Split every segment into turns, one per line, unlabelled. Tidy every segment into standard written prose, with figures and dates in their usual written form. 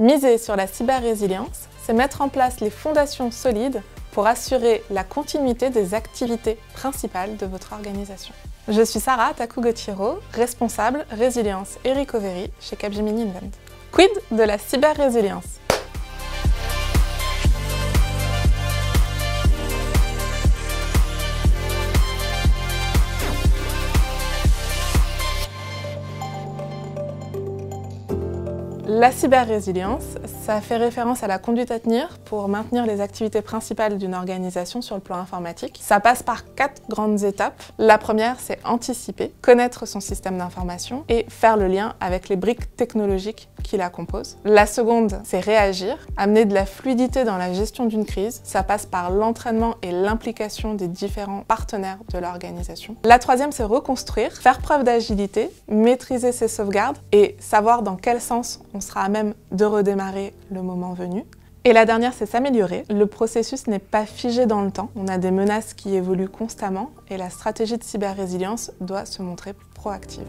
Miser sur la cyber-résilience, c'est mettre en place les fondations solides pour assurer la continuité des activités principales de votre organisation. Je suis Sarah Taku-Gotiro, responsable résilience et recovery chez Capgemini Invent. Quid de la cyber-résilience? La cyber-résilience, ça fait référence à la conduite à tenir pour maintenir les activités principales d'une organisation sur le plan informatique. Ça passe par 4 grandes étapes. La première, c'est anticiper, connaître son système d'information et faire le lien avec les briques technologiques qui la composent. La seconde, c'est réagir, amener de la fluidité dans la gestion d'une crise. Ça passe par l'entraînement et l'implication des différents partenaires de l'organisation. La troisième, c'est reconstruire, faire preuve d'agilité, maîtriser ses sauvegardes et savoir dans quel sens on sera à même de redémarrer le moment venu. Et la dernière, c'est s'améliorer. Le processus n'est pas figé dans le temps. On a des menaces qui évoluent constamment et la stratégie de cyber-résilience doit se montrer proactive.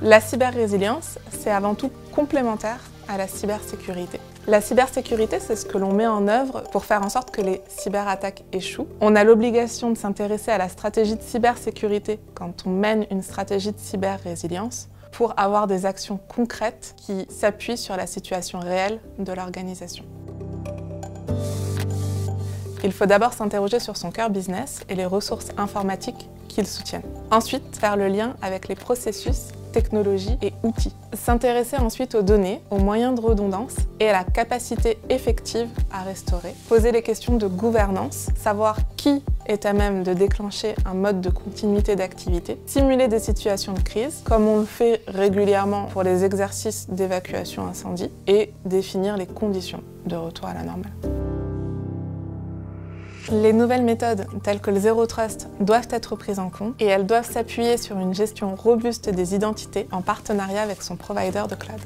La cyber-résilience, c'est avant tout complémentaire à la cybersécurité. La cybersécurité, c'est ce que l'on met en œuvre pour faire en sorte que les cyberattaques échouent. On a l'obligation de s'intéresser à la stratégie de cybersécurité quand on mène une stratégie de cyber-résilience pour avoir des actions concrètes qui s'appuient sur la situation réelle de l'organisation. Il faut d'abord s'interroger sur son cœur business et les ressources informatiques qu'il soutiennent. Ensuite, faire le lien avec les processus, technologies et outils. S'intéresser ensuite aux données, aux moyens de redondance et à la capacité effective à restaurer. Poser les questions de gouvernance, savoir qui est à même de déclencher un mode de continuité d'activité. Simuler des situations de crise, comme on le fait régulièrement pour les exercices d'évacuation incendie, et définir les conditions de retour à la normale. Les nouvelles méthodes, telles que le Zero Trust, doivent être prises en compte et elles doivent s'appuyer sur une gestion robuste des identités en partenariat avec son provider de cloud.